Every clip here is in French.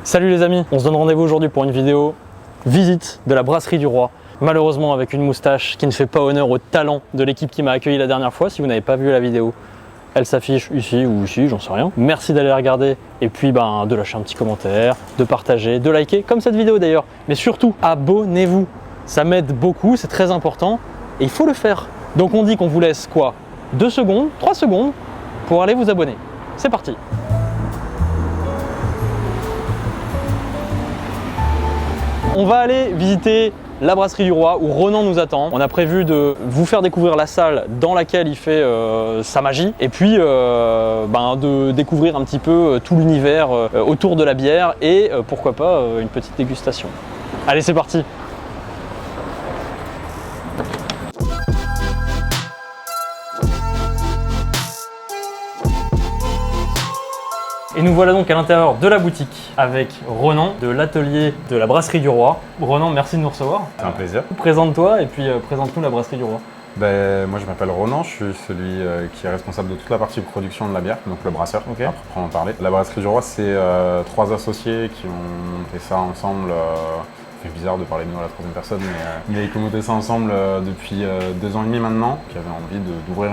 Salut les amis, on se donne rendez-vous aujourd'hui pour une vidéo visite de la brasserie du Roi. Malheureusement avec une moustache qui ne fait pas honneur au talent de l'équipe qui m'a accueilli la dernière fois. Si vous n'avez pas vu la vidéo, elle s'affiche ici ou ici, j'en sais rien. Merci d'aller la regarder et puis de lâcher un petit commentaire, de partager, de liker, comme cette vidéo d'ailleurs. Mais surtout, abonnez-vous, ça m'aide beaucoup, c'est très important et il faut le faire. Donc on dit qu'on vous laisse quoi? 2 secondes, 3 secondes pour aller vous abonner. C'est parti. On va aller visiter la brasserie du Roi où Ronan nous attend. On a prévu de vous faire découvrir la salle dans laquelle il fait sa magie et puis de découvrir un petit peu tout l'univers autour de la bière et pourquoi pas une petite dégustation. Allez, c'est parti! Et nous voilà donc à l'intérieur de la boutique avec Ronan de l'atelier de la brasserie du Roi. Ronan, merci de nous recevoir. C'est un plaisir. Présente-toi et puis présente-nous la brasserie du Roi. Moi je m'appelle Ronan, je suis celui qui est responsable de toute la partie de production de la bière, donc le brasseur, à proprement parler. La brasserie du Roi, c'est 3 associés qui ont monté ça ensemble. C'est bizarre de parler de nous à la troisième personne, mais qui ont monté ça ensemble depuis 2 ans et demi maintenant, qui avaient envie d'ouvrir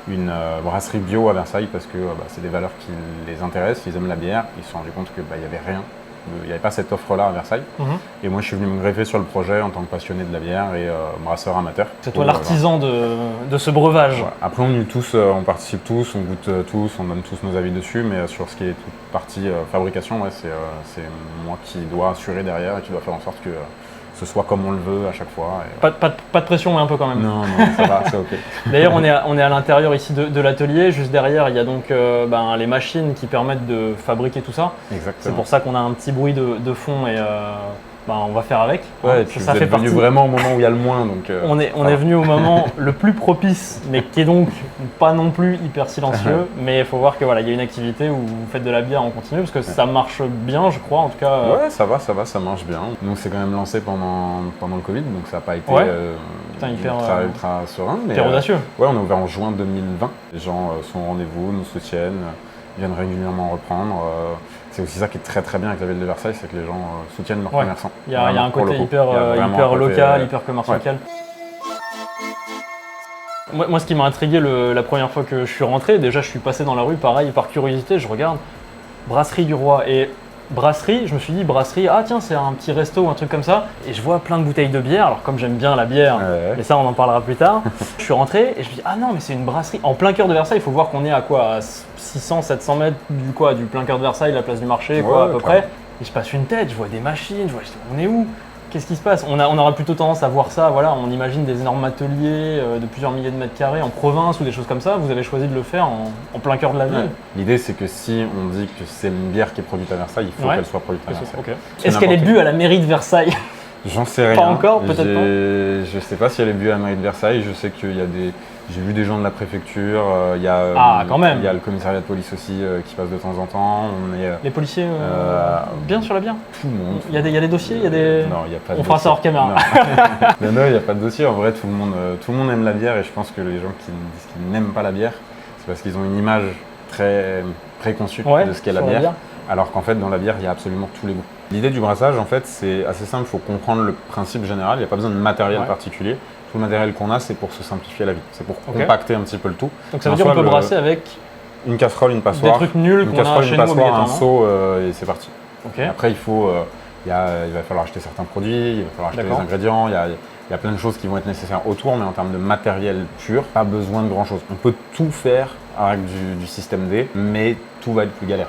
une brasserie bio à Versailles parce que c'est des valeurs qui les intéressent, ils aiment la bière, ils se sont rendus compte qu'il n'y avait rien, il n'y avait pas cette offre-là à Versailles. Et moi je suis venu me greffer sur le projet en tant que passionné de la bière et brasseur amateur. C'est toi l'artisan de ce breuvage. Ouais. Après on participe tous, on goûte tous, on donne tous nos avis dessus, mais sur ce qui est toute partie fabrication, c'est moi qui dois assurer derrière et qui dois faire en sorte que ce soit comme on le veut à chaque fois. Et... Pas de pression, mais un peu quand même. Non, ça va, c'est ok. D'ailleurs, on est à l'intérieur ici de l'atelier. Juste derrière, il y a donc les machines qui permettent de fabriquer tout ça. Exactement. C'est pour ça qu'on a un petit bruit de fond et on va faire avec. Ouais, et puis ça vous êtes venu vraiment au moment où il y a le moins. Donc, on est venu au moment le plus propice, mais qui est donc pas non plus hyper silencieux. Mais il faut voir que il y a une activité où vous faites de la bière en continu, parce que ça marche bien, je crois, en tout cas. Ouais, ça marche bien. Nous, c'est quand même lancé pendant le Covid, donc ça n'a pas été ultra serein. Mais audacieux. Ouais, on est ouvert en juin 2020. Les gens sont au rendez-vous, nous soutiennent, viennent régulièrement reprendre. C'est aussi ça qui est très très bien avec la ville de Versailles, c'est que les gens soutiennent leurs commerçants. Il y a un côté hyper local, hyper commercial. Moi, ce qui m'a intrigué la première fois que je suis rentré, déjà je suis passé dans la rue, pareil, par curiosité, je regarde brasserie du Roi et brasserie, je me suis dit brasserie, ah tiens c'est un petit resto ou un truc comme ça, et je vois plein de bouteilles de bière, alors comme j'aime bien la bière, mais ça on en parlera plus tard, je suis rentré et je me dis ah non mais c'est une brasserie, en plein cœur de Versailles, il faut voir qu'on est à quoi, à 600-700 mètres du plein cœur de Versailles, la place du marché à peu près, et je passe une tête, je vois des machines, on est où? Qu'est-ce qui se passe? On aura plutôt tendance à voir ça, on imagine des énormes ateliers de plusieurs milliers de mètres carrés en province ou des choses comme ça. Vous avez choisi de le faire en plein cœur de la ville. L'idée c'est que si on dit que c'est une bière qui est produite à Versailles, il faut qu'elle soit produite à Versailles. Est-ce qu'elle est bue à la mairie de Versailles? J'en sais rien. Pas encore, peut-être pas. Je sais pas si elle est bue à la mairie de Versailles. Je sais qu'il y a j'ai vu des gens de la préfecture. Il y a quand même. Il y a le commissariat de police aussi qui passe de temps en temps. Les policiers bien sur la bière. Tout le monde. Il y a des dossiers, il y a des. Non, il n'y a pas de dossier. On fera ça hors caméra. Non, il n'y a pas de dossier. En vrai, tout le monde aime la bière et je pense que les gens qui disent qu'ils n'aiment pas la bière, c'est parce qu'ils ont une image très préconçue de ce qu'est la bière. Alors qu'en fait, dans la bière, il y a absolument tous les goûts. L'idée du brassage, en fait, c'est assez simple. Il faut comprendre le principe général. Il n'y a pas besoin de matériel particulier. Tout le matériel qu'on a, c'est pour se simplifier la vie. C'est pour compacter un petit peu le tout. Donc ça veut dire qu'on peut brasser avec une casserole, une passoire, des trucs nuls qu'on a chez nous, un seau et c'est parti. Après, il va falloir acheter certains produits, il va falloir acheter des ingrédients. Il y a plein de choses qui vont être nécessaires autour, mais en termes de matériel pur, pas besoin de grand chose. On peut tout faire avec du système D, mais tout va être plus galère.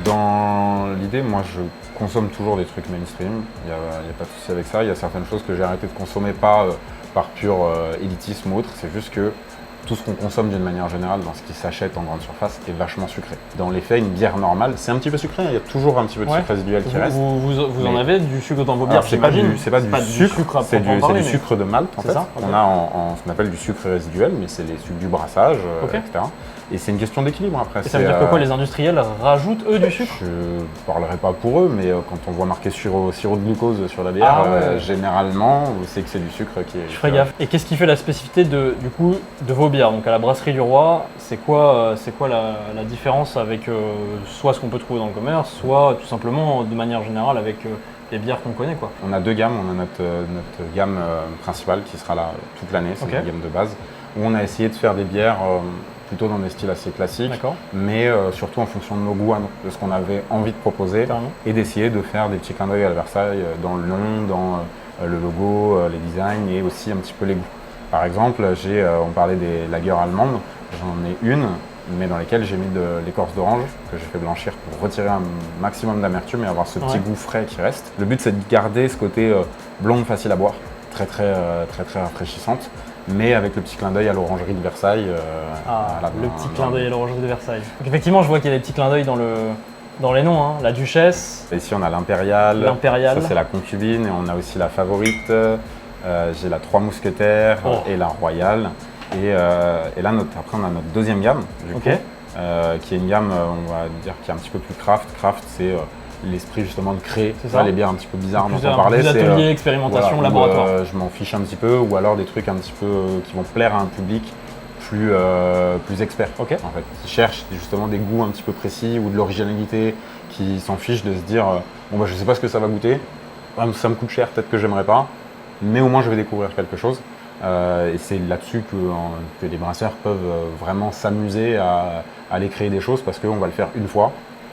Dans l'idée, moi je consomme toujours des trucs mainstream, il n'y a pas de souci avec ça. Il y a certaines choses que j'ai arrêté de consommer, pas par pur élitisme ou autre, c'est juste que tout ce qu'on consomme d'une manière générale dans ce qui s'achète en grande surface est vachement sucré. Dans les faits, une bière normale, c'est un petit peu sucré, il y a toujours un petit peu de sucre résiduel qui reste. Vous en avez du sucre dans vos bières? C'est pas du sucre, c'est du sucre de malt en fait. On a ce qu'on appelle du sucre résiduel, mais c'est les sucres du brassage, etc. Et c'est une question d'équilibre après. Et ça veut dire que quoi, les industriels rajoutent eux du sucre? Je ne parlerai pas pour eux, mais quand on voit marqué sirop de glucose sur la bière, généralement, c'est que c'est du sucre qui est. Je ferai gaffe. Et qu'est-ce qui fait la spécificité de vos bières? Donc à la brasserie du Roi, c'est quoi la différence avec soit ce qu'on peut trouver dans le commerce, soit tout simplement de manière générale avec les bières qu'on connaît, quoi? On a deux gammes. On a notre gamme principale qui sera là toute l'année, c'est la gamme de base, où on a essayé de faire des bières plutôt dans des styles assez classiques, mais surtout en fonction de nos goûts, de ce qu'on avait envie de proposer, et d'essayer de faire des petits clins d'œil à Versailles dans le nom, dans le logo, les designs et aussi un petit peu les goûts. Par exemple, on parlait des lagers allemandes, j'en ai une, mais dans lesquelles j'ai mis de l'écorce d'orange que j'ai fait blanchir pour retirer un maximum d'amertume et avoir ce petit goût frais qui reste. Le but, c'est de garder ce côté blonde facile à boire, très rafraîchissante, mais avec le petit clin d'œil à l'orangerie de Versailles. Le petit clin d'œil à l'orangerie de Versailles. Donc effectivement, je vois qu'il y a des petits clins d'œil dans les noms, hein. La Duchesse. Et ici, on a l'Impériale. Ça, c'est la concubine. Et on a aussi la Favorite. J'ai la Trois Mousquetaires et la Royale. Et là, après, on a notre deuxième gamme, du coup, qui est une gamme, on va dire, qui est un petit peu plus craft. Craft, c'est l'esprit justement de créer. C'est ça, les bières un petit peu bizarres dont on parlait. Des ateliers, expérimentation, laboratoire. Je m'en fiche un petit peu, ou alors des trucs un petit peu qui vont plaire à un public plus expert, en fait, qui cherche justement des goûts un petit peu précis ou de l'originalité, qui s'en fiche de se dire bon bah je sais pas ce que ça va goûter, ça me coûte cher, peut-être que j'aimerais pas, mais au moins je vais découvrir quelque chose. Et c'est là-dessus que les brasseurs peuvent vraiment s'amuser à aller créer des choses parce qu'on va le faire une fois.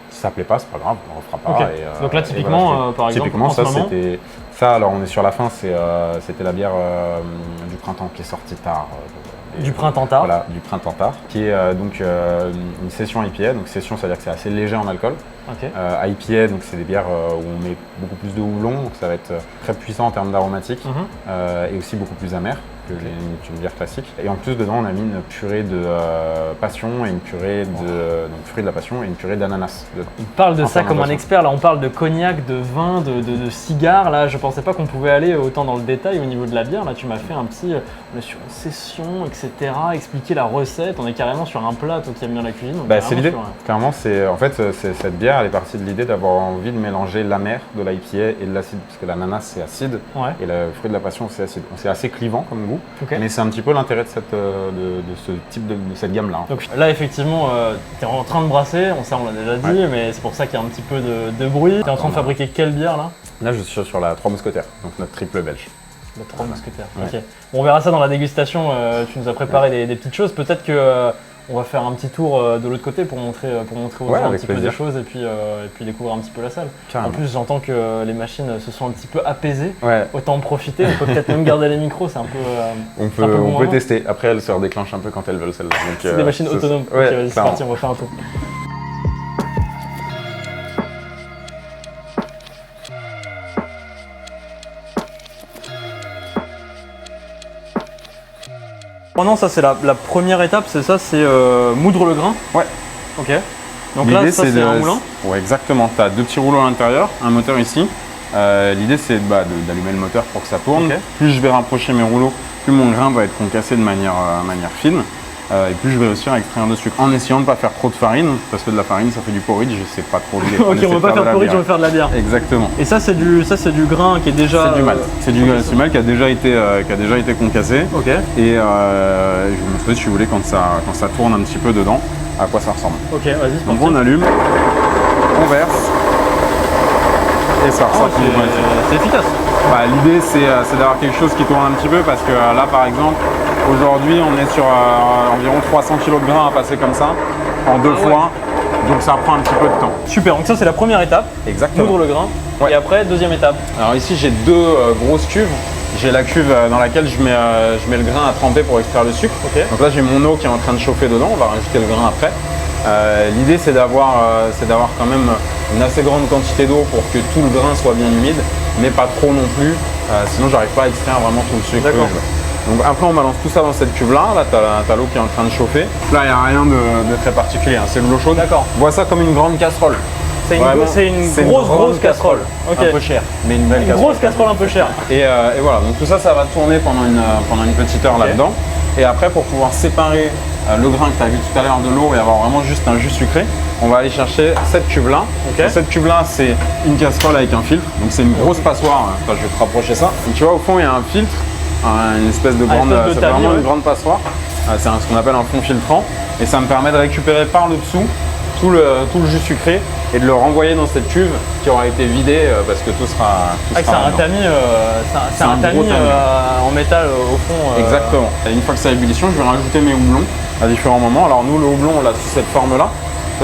Si ça plaît pas, c'est pas grave, on ne refera pas. Donc là, typiquement, par exemple, typiquement, c'était ça. Alors on est sur la fin, c'était la bière du printemps qui est sortie tard. Du printemps tard. Voilà, du printemps tard, qui est donc une session IPA. Donc session, c'est-à-dire que c'est assez léger en alcool. IPA, donc c'est des bières où on met beaucoup plus de houblon, donc ça va être très puissant en termes d'aromatiques et aussi beaucoup plus amer que une bière classique. Et en plus, dedans, on a mis une purée de passion et une purée donc fruits de la passion et une purée d'ananas dedans. On parle de ça comme un expert, là on parle de cognac, de vin, de cigares, là je pensais pas qu'on pouvait aller autant dans le détail au niveau de la bière, là tu m'as fait un petit, on est sur une session, etc., expliquer la recette, on est carrément sur un plat, toi qui aimes bien la cuisine. C'est l'idée, clairement, en fait cette bière elle est partie de l'idée d'avoir envie de mélanger l'amer de l'IPA et de l'acide, parce que l'ananas c'est acide et le fruit de la passion c'est acide, donc c'est assez clivant comme goût. Mais c'est un petit peu l'intérêt de ce type de cette gamme-là. Donc là, effectivement, tu es en train de brasser, ça on l'a déjà dit, mais c'est pour ça qu'il y a un petit peu de bruit. Tu es en train de fabriquer quelle bière là? Là, je suis sur la Trois Mousquetaires, donc notre triple belge. La Trois Mousquetaires, ok. Bon, on verra ça dans la dégustation, tu nous as préparé des petites choses. Peut-être que on va faire un petit tour de l'autre côté pour montrer aux gens un petit peu des choses et puis découvrir un petit peu la salle. Carrément. En plus, j'entends que les machines se sont un petit peu apaisées. Autant en profiter. On peut peut-être même garder les micros, c'est un peu. On peut tester. Après, elles se redéclenchent un peu quand elles veulent celles-là. C'est des machines autonomes. Ok, vas-y, c'est parti, on va faire un tour. Maintenant, ça c'est la première étape, c'est ça, c'est moudre le grain. Ouais. Ok. Donc là, ça c'est un moulin. Ouais, exactement. Tu as deux petits rouleaux à l'intérieur, un moteur ici. L'idée c'est d'allumer le moteur pour que ça tourne. Plus je vais rapprocher mes rouleaux, plus mon grain va être concassé de manière fine. Et plus je vais réussir à extraire de sucre. En essayant de ne pas faire trop de farine, parce que de la farine ça fait du porridge, c'est pas trop l'idée. Ok, on va pas faire porridge, on va faire de la bière. Exactement. Et ça c'est du grain qui est déjà. C'est du malt. C'est du malt qui a déjà été concassé. Ok. Et je vous montrerai si vous voulez quand ça tourne un petit peu dedans, à quoi ça ressemble. Ok, vas-y. Donc on allume, on verse. Et ça ressort. C'est efficace. L'idée c'est d'avoir quelque chose qui tourne un petit peu parce que là par exemple aujourd'hui on est sur environ 300 kg de grains à passer comme ça en deux fois, donc ça prend un petit peu de temps. Super, donc ça c'est la première étape. Exactement. Moudre le grain. Et après deuxième étape. Alors ici j'ai deux grosses cuves. J'ai la cuve dans laquelle je mets le grain à tremper pour extraire le sucre. Donc là j'ai mon eau qui est en train de chauffer dedans, on va rajouter le grain après. L'idée c'est d'avoir quand même une assez grande quantité d'eau pour que tout le grain soit bien humide, mais pas trop non plus, sinon j'arrive pas à extraire vraiment tout le sucre. Donc après on balance tout ça dans cette cuve là, t'as l'eau qui est en train de chauffer. Là il n'y a rien de très particulier, c'est de l'eau chaude. Vois ça comme une grande casserole. C'est une grosse casserole. Un peu chère, mais une belle casserole. Grosse casserole un peu chère. Et voilà, donc tout ça va tourner pendant une petite heure là-dedans. Et après pour pouvoir séparer le grain que tu as vu tout à l'heure de l'eau et avoir vraiment juste un jus sucré, on va aller chercher cette cuve-là. Ok. Cette cuve-là, c'est une casserole avec un filtre. Donc c'est une grosse passoire. Enfin, je vais te rapprocher ça. Donc tu vois, au fond, il y a un filtre, une espèce de grande, espèce de c'est tamis, vraiment ouais. une grande passoire. C'est ce qu'on appelle un fond filtrant. Et ça me permet de récupérer par le dessous tout le jus sucré et de le renvoyer dans cette cuve qui aura été vidée parce que tout sera C'est un tamis, c'est un un tamis gros tamis. en métal au fond. Exactement. Et une fois que c'est à ébullition, je vais rajouter mes houblons à différents moments. Alors nous, le houblon, on l'a sous cette forme-là.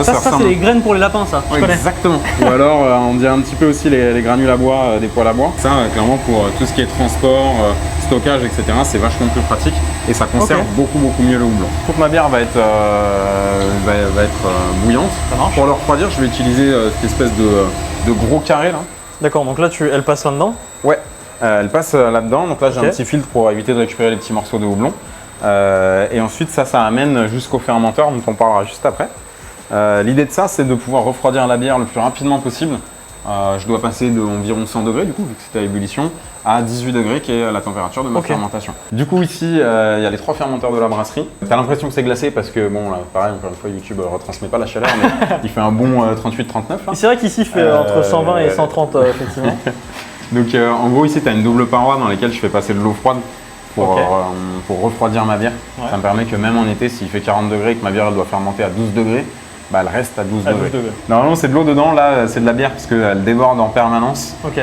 Ça c'est les graines pour les lapins, ça. Je Ouais, connais. exactement. Ou alors, on dirait un petit peu aussi les granules à bois des poêles à bois. Ça, clairement, pour tout ce qui est transport, stockage, etc., c'est vachement plus pratique et ça conserve beaucoup mieux le houblon. Toute ma bière va être, bouillante. Ça marche. Pour le refroidir, je vais utiliser cette espèce de gros carré là. D'accord, donc là elle passe là-dedans. Ouais, elle passe là-dedans. Donc là, j'ai Ok. un petit filtre pour éviter de récupérer les petits morceaux de houblon. Et ensuite, ça amène jusqu'au fermenteur, dont on parlera juste après. L'idée de ça, c'est de pouvoir refroidir la bière le plus rapidement possible. Je dois passer d'environ 100 degrés, du coup, vu que c'était à ébullition, à 18 degrés, qui est la température de ma fermentation. Du coup, ici, il y a les 3 fermenteurs de la brasserie. Tu as l'impression que c'est glacé parce que, bon, là, pareil, encore une fois, YouTube ne retransmet pas la chaleur, mais il fait un bon 38-39. C'est vrai qu'ici il fait entre 120 et 130, effectivement. Donc, en gros, ici, tu as une double paroi dans laquelle je fais passer de l'eau froide pour refroidir ma bière. Ouais. Ça me permet que même en été, s'il fait 40 degrés et que ma bière elle doit fermenter à 12 degrés, bah, elle reste à 12 degrés. Normalement, c'est de l'eau dedans, là, c'est de la bière parce qu'elle déborde en permanence. Ok.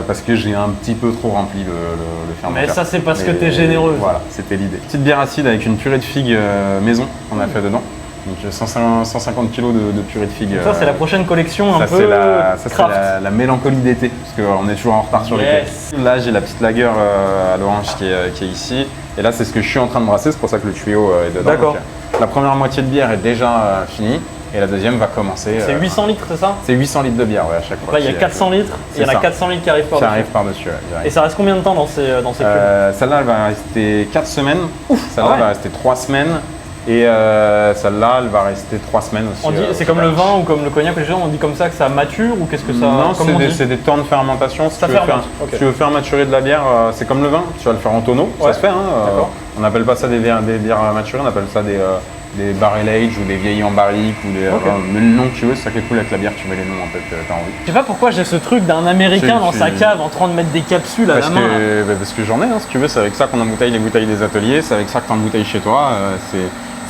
Parce que j'ai un petit peu trop rempli le fermenteur. Mais ça, c'est parce que tu es généreuse. Voilà, c'était l'idée. Petite bière acide avec une purée de figues maison qu'on a fait dedans. Donc 150 kg de purée de figues. Ça, c'est la prochaine collection un Ça, peu c'est craft. la mélancolie d'été, parce qu'on est toujours en retard sur l'été. Là, j'ai la petite lager à l'orange qui est ici. Et là, c'est ce que je suis en train de brasser, c'est pour ça que le tuyau est dedans. D'accord. Donc, la première moitié de bière est déjà finie. Et la deuxième va commencer. C'est 800 litres, c'est ça? C'est 800 litres de bière, ouais, à chaque fois. Là, il y a 400 litres, il y en a 400 litres qui arrivent par-dessus. Qui arrivent par-dessus, ouais, Et ça reste combien de temps dans ces cubes? Celle-là, elle va rester 4 semaines. Celle-là, elle va rester 3 semaines. Et celle-là, elle va rester 3 semaines aussi. C'est comme le vin ou comme le cognac, on dit comme ça que ça mature ou qu'est-ce que ça... Non, comment c'est des temps de fermentation. Si Ça fermente, ok. tu veux faire maturer de la bière, c'est comme le vin, tu vas le faire en tonneau, Ouais. ça se fait. Hein, D'accord. On n'appelle pas ça des bières maturées, on appelle ça des barrel age ou des vieillis en barrique ou des. Mais le nom que tu veux, c'est ça qui est cool avec la bière, tu mets les noms en fait que tu as envie. Je sais pas pourquoi j'ai ce truc d'un américain dans sa cave en train de mettre des capsules à la main. Parce que j'en ai, hein, si tu veux, c'est avec ça qu'on embouteille les bouteilles des ateliers, c'est avec ça que tu embouteilles chez toi.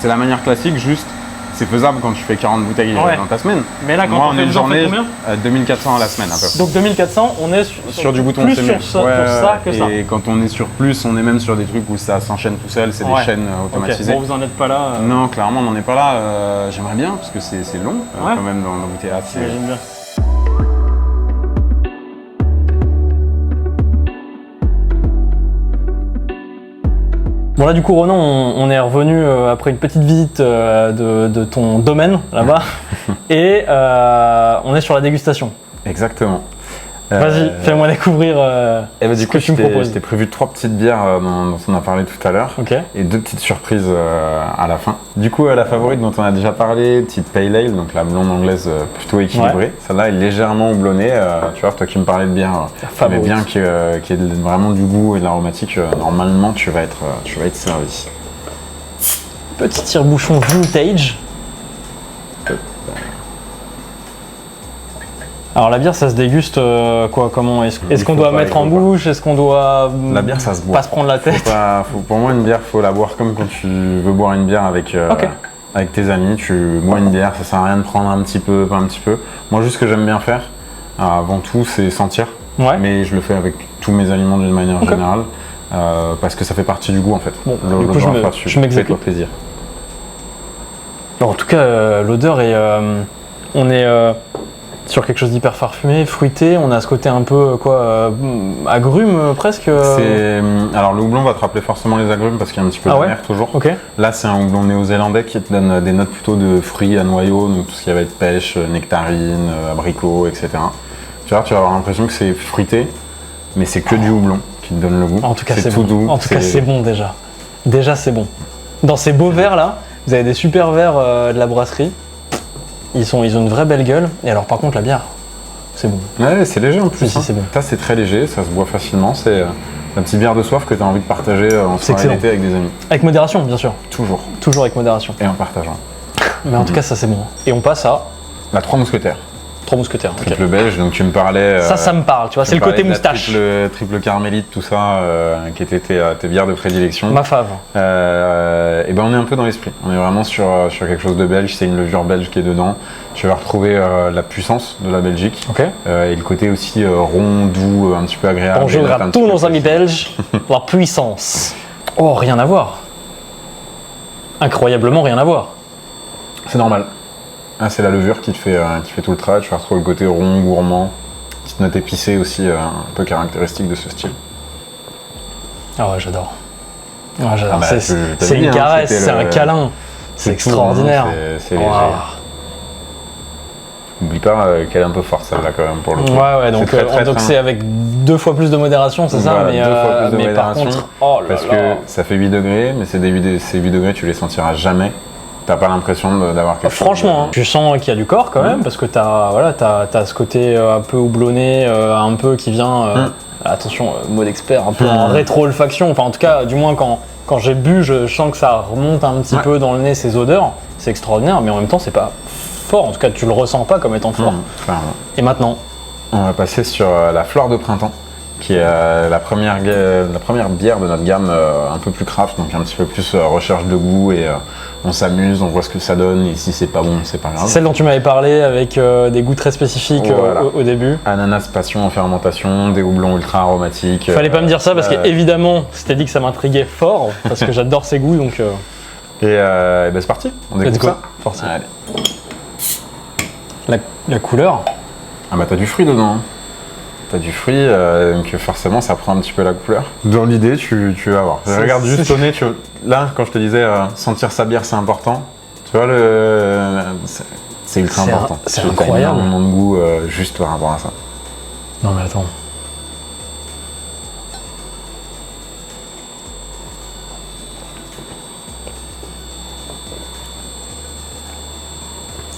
C'est la manière classique, juste c'est faisable quand tu fais 40 bouteilles dans ta semaine. Mais là, quand moi, on en fait une vous en faites journée, combien 2400 à la semaine à peu près. Donc 2400, on est Sur du bouton, plus c'est sur mieux. ça, pour ça que ça. Et quand on est sur plus, on est même sur des trucs où ça s'enchaîne tout seul, c'est des chaînes automatisées. Bon, vous en êtes pas là. Non, clairement, on n'en est pas là. J'aimerais bien, parce que c'est long quand même dans l'embouteillage. J'imagine bien. Bon là du coup Ronan, on est revenu après une petite visite de ton domaine là-bas et on est sur la dégustation. Exactement. Vas-y, fais-moi découvrir du coup, tu me proposes. Je t'ai prévu 3 petites bières dont on a parlé tout à l'heure et 2 petites surprises à la fin. Du coup, la favorite dont on a déjà parlé, petite Pale Ale, donc la blonde anglaise plutôt équilibrée. Celle-là est légèrement houblonnée. Tu vois, toi qui me parlais de bière, mais bien qu'il y ait vraiment du goût et de l'aromatique, normalement tu vas être servi. Petit tire-bouchon vintage. Alors la bière, ça se déguste quoi? Comment est-ce qu'on doit mettre en bouche? Est-ce qu'on doit la bière, ça se boit. Pas se prendre la tête? Pour moi, une bière, faut la boire comme quand tu veux boire une bière avec tes amis. Tu bois une bière, ça sert à rien de prendre un petit peu, pas un petit peu. Moi, juste ce que j'aime bien faire, avant tout, c'est sentir. Ouais. Mais je le fais avec tous mes aliments d'une manière générale, parce que ça fait partie du goût en fait. Bon, du coup, je m'exécute. Fais-toi plaisir. Alors, en tout cas, l'odeur est, on est sur quelque chose d'hyper parfumé, fruité. On a ce côté un peu agrumes presque. Alors le houblon va te rappeler forcément les agrumes parce qu'il y a un petit peu de mer toujours. Là c'est un houblon néo-zélandais qui te donne des notes plutôt de fruits à noyaux, donc tout ce qui va être pêche, nectarine, abricot, etc. Tu vas avoir l'impression que c'est fruité, mais c'est que du houblon qui te donne le goût. En tout cas c'est tout doux. En tout cas c'est bon déjà. Déjà c'est bon. Dans ces beaux verres là, vous avez des super verres de la brasserie. Ils ont une vraie belle gueule. Et alors par contre la bière, c'est bon. Ouais, c'est léger en plus. C'est bon. Ça c'est très léger, ça se boit facilement. La petite bière de soif que tu as envie de partager en soirée excellent. d'été avec des amis. Avec modération, bien sûr. Toujours. Toujours avec modération. Et en partageant. Mais en tout cas, ça c'est bon. Et on passe à La 3 mousquetaires. 3 mousquetaires. ok. Triple belge, donc tu me parlais. Ça me parle, tu vois, c'est le côté moustache. Triple carmélite, tout ça, qui était tes bières de prédilection. Ma fave. Et ben on est un peu dans l'esprit. On est vraiment sur quelque chose de belge. C'est une levure belge qui est dedans. Tu vas retrouver la puissance de la Belgique. Ok. Et le côté aussi rond, doux, un petit peu agréable. Bonjour à tous nos amis belges. La puissance. Oh, rien à voir. Incroyablement rien à voir. C'est normal. Ah, c'est la levure qui fait tout le travail. Tu vas retrouver le côté rond, gourmand. Petite note épicée aussi, un peu caractéristique de ce style. Ah ouais, j'adore. Ah, j'adore. Ah bah, c'est une caresse, c'est un câlin. C'est extraordinaire. C'est léger. N'oublie pas qu'elle est un peu forte celle-là quand même pour le coup. Ouais, donc c'est avec 2 fois plus de modération, c'est ça, voilà, mais, 2 fois plus de mais par modération, contre, oh là parce là. que ça fait 8 degrés, mais ces 8 degrés tu les sentiras jamais. T'as pas l'impression d'avoir quelque chose. Franchement, tu sens qu'il y a du corps quand même, parce que t'as ce côté un peu houblonné, un peu qui vient, attention, mot d'expert, un peu en rétro-olfaction. Enfin, en tout cas, du moins quand j'ai bu, je sens que ça remonte un petit peu dans le nez ces odeurs. C'est extraordinaire, mais en même temps, c'est pas fort. En tout cas, tu le ressens pas comme étant fort. Clairement. Et maintenant, on va passer sur la Flore de Printemps, qui est la première bière de notre gamme un peu plus craft, donc un petit peu plus recherche de goût et on s'amuse, on voit ce que ça donne et si c'est pas bon, c'est pas grave. c'est celle dont tu m'avais parlé avec des goûts très spécifiques Voilà. au début. Ananas passion en fermentation, des houblons ultra aromatiques. Fallait pas me dire ça parce qu'évidemment, c'était dit que ça m'intriguait fort parce que j'adore ces goûts donc. Et ben c'est parti, on découvre ça. Forcément. Allez. La couleur. Ah bah t'as du fruit dedans. Hein. T'as du fruit, donc forcément ça prend un petit peu la couleur. Dans l'idée, tu vas voir. Regarde juste au nez, là quand je te disais sentir sa bière c'est important, tu vois c'est ultra important. C'est T'as incroyable. énormément de goût juste par rapport à ça. Non mais attends.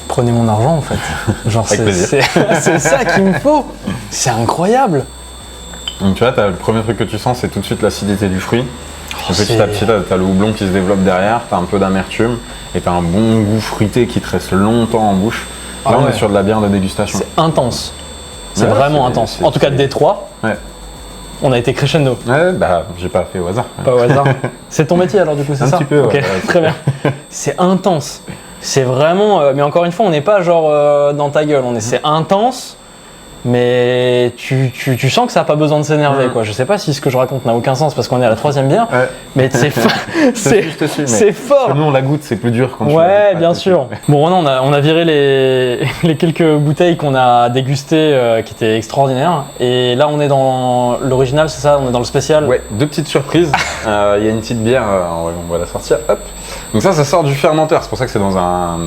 Prenez mon argent en fait. Genre Avec plaisir. c'est ça qu'il me faut. C'est incroyable. Donc tu vois, le premier truc que tu sens c'est tout de suite l'acidité du fruit. Et petit c'est- à petit, t'as le houblon qui se développe derrière, t'as un peu d'amertume et t'as un bon goût fruité qui te reste longtemps en bouche. Là on est sur de la bière de dégustation. C'est intense. C'est Ouais, vraiment c'est- intense. c'est- En tout cas de Détroit, Ouais. on a été crescendo. Ouais, bah j'ai pas fait au hasard. Pas au hasard. C'est ton métier alors du coup, c'est Un ça? petit peu, Ok, ouais. très bien. C'est intense. C'est vraiment. Mais encore une fois, on n'est pas genre dans ta gueule. C'est intense, mais tu sens que ça n'a pas besoin de s'énerver. Quoi. Je sais pas si ce que je raconte n'a aucun sens parce qu'on est à la 3e bière, Ouais. mais c'est c'est fort. Nous on la goûte, c'est plus dur quand tu la Ouais, goûtes pas, bien c'est sûr. Bon, on a viré les quelques bouteilles qu'on a dégustées qui étaient extraordinaires. Et là, on est dans l'original, c'est ça? On est dans le spécial? Ouais, 2 petites surprises. Il y a une petite bière, on va la sortir. Hop. Donc ça sort du fermenteur. C'est pour ça que c'est dans un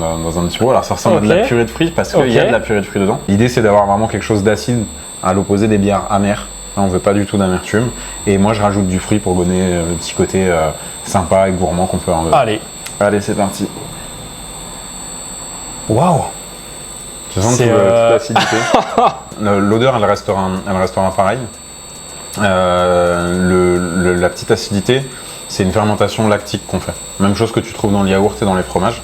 petit pot. Alors ça ressemble à de la purée de fruits parce qu'il y a de la purée de fruits dedans. L'idée c'est d'avoir vraiment quelque chose d'acide à l'opposé des bières amères. Là, on veut pas du tout d'amertume. Et moi je rajoute du fruit pour donner le petit côté sympa et gourmand qu'on peut avoir dedans. Allez, c'est parti. Waouh! Tu sens toute l'acidité. L'odeur elle restera pareille. La petite acidité, c'est une fermentation lactique qu'on fait. Même chose que tu trouves dans le yaourt et dans les fromages.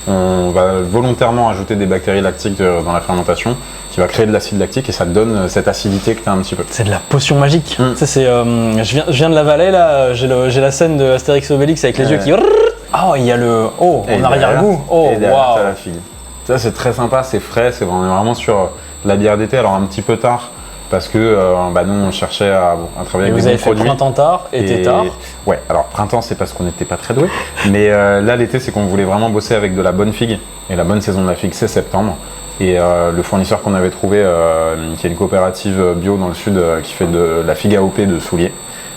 On va volontairement ajouter des bactéries lactiques dans la fermentation qui va créer de l'acide lactique et ça te donne cette acidité que tu as un petit peu. C'est de la potion magique. Tu sais, je viens de la vallée là, j'ai la scène de Astérix Obélix avec les yeux qui. Oh, il y a le. Oh, en arrière-goût. Oh, waouh! T'as la figue. Ça, c'est très sympa, c'est frais, on est vraiment sur la bière d'été, alors un petit peu tard. Parce que nous on cherchait à travailler avec des bons produits. Vous avez fait printemps tard, été tard. Ouais, alors printemps c'est parce qu'on n'était pas très doués. Mais là l'été c'est qu'on voulait vraiment bosser avec de la bonne figue. Et la bonne saison de la figue c'est septembre. Et le fournisseur qu'on avait trouvé, qui est une coopérative bio dans le sud qui fait de la figue AOP de Souliers,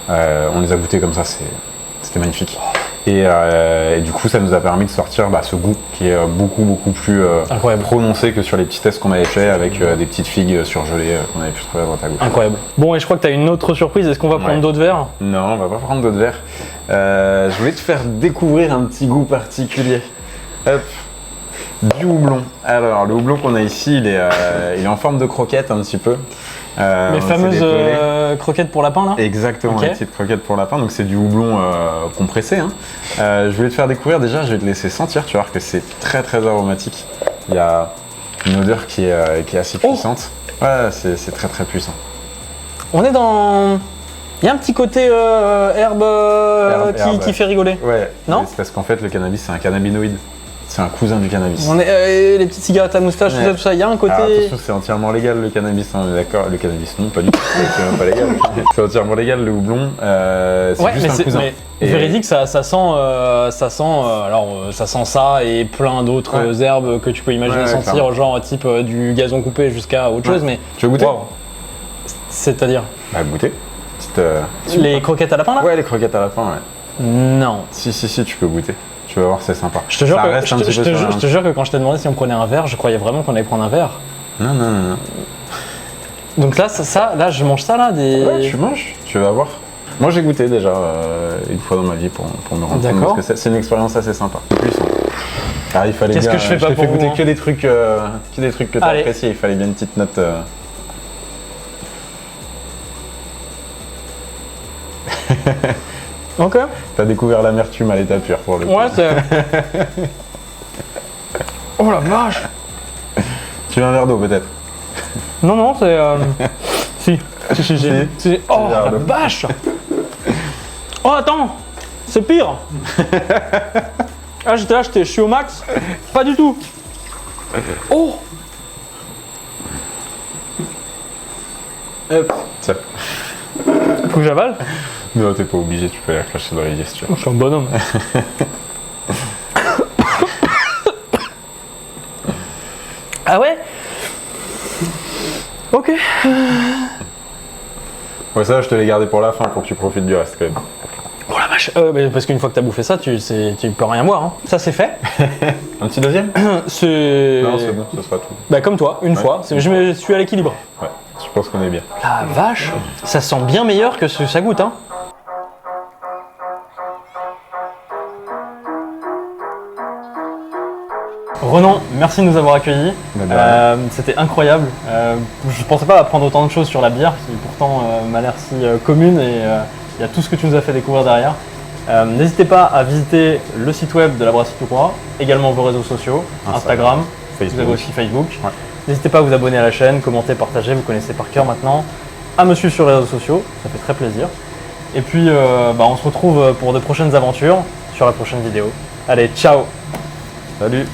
on les a goûtés comme ça, c'était magnifique. Et du coup ça nous a permis de sortir ce goût qui est beaucoup plus prononcé que sur les petits tests qu'on avait fait avec des petites figues surgelées qu'on avait pu trouver à droite à gauche. Incroyable. Bon, et je crois que tu as une autre surprise, est-ce qu'on va prendre d'autres verres? Non, on va pas prendre d'autres verres. Je voulais te faire découvrir un petit goût particulier. Hop, du houblon. Alors le houblon qu'on a ici, il est en forme de croquette un petit peu. Les on s'est fameuses dépolé. croquettes pour lapin là. Exactement, Ok. les petites croquettes pour lapin. Donc c'est du houblon compressé. Hein. Je voulais te faire découvrir déjà, je vais te laisser sentir, tu vas voir que c'est très très aromatique. Il y a une odeur qui est assez puissante. Ouais, c'est très très puissant. On est dans... Il y a un petit côté herbe, qui fait rigoler. Ouais, Non c'est parce qu'en fait le cannabis c'est un cannabinoïde. C'est un cousin du cannabis. On est, les petites cigarettes à moustache, Ouais. tout ça, il y a un côté... Alors, attention, c'est entièrement légal le cannabis, hein, on est d'accord. Le cannabis non, pas du tout, c'est même pas légal. C'est entièrement légal le houblon, c'est Ouais, juste mais un c'est cousin. Et- véridique, ça sent ça et plein d'autres herbes que tu peux imaginer Ouais, sentir, clairement. genre type du gazon coupé jusqu'à autre chose, mais... Tu veux goûter? Waouh. C'est-à-dire Bah goûter. les croquettes à lapin là? Ouais, les croquettes à lapin, ouais. Non. Si, tu peux goûter. Tu vas voir, c'est sympa. Je te jure Ça que, reste je un te- petit je peu te sur jure- je te jure que quand je t'ai demandé si on prenait un verre, je croyais vraiment qu'on allait prendre un verre. Non. Donc là, là je mange ça là, des... Ouais, tu manges, tu vas voir. Moi j'ai goûté déjà une fois dans ma vie pour me rendre compte D'accord. parce que c'est une expérience assez sympa. C'est puissant. Ah, il fallait Qu'est-ce bien, que je fais pas t'ai pour fait vous, goûter hein. que des trucs que t'as Allez. apprécié, il fallait bien une petite note. Ok. T'as découvert l'amertume à l'état pur pour le coup. Ouais, c'est... Oh la vache. Tu veux un verre d'eau peut-être? Non, c'est... Si. Si. Oh verre la d'eau. vache. Oh attends, c'est pire. Ah j'étais là, je suis au max. Pas du tout. Oh. Hop, tiens. Faut que j'avale. Non, t'es pas obligé, tu peux aller cracher dans les yeux si tu veux. Je suis un bonhomme. Ah ouais. Ok. Ouais, ça, je te l'ai gardé pour la fin pour que tu profites du reste quand même. Oh la vache. Mais parce qu'une fois que t'as bouffé ça, tu peux rien boire. Hein. Ça c'est fait. Un petit deuxième? C'est... Non, c'est bon, ce sera tout. Bah comme toi, une fois. Je me suis à l'équilibre. Ouais, je pense qu'on est bien. La vache. Ça sent bien meilleur que ce que ça goûte, hein. Renan, merci de nous avoir accueillis. Bah, de rien. C'était incroyable. Je pensais pas apprendre autant de choses sur la bière, qui pourtant m'a l'air si commune et il y a tout ce que tu nous as fait découvrir derrière. N'hésitez pas à visiter le site web de la Brasserie du Roi, également vos réseaux sociaux, Instagram, Facebook. vous avez aussi Facebook. Ouais. N'hésitez pas à vous abonner à la chaîne, commenter, partager, vous connaissez par cœur maintenant, à me suivre sur les réseaux sociaux, ça fait très plaisir. Et puis on se retrouve pour de prochaines aventures sur la prochaine vidéo. Allez, ciao! Salut!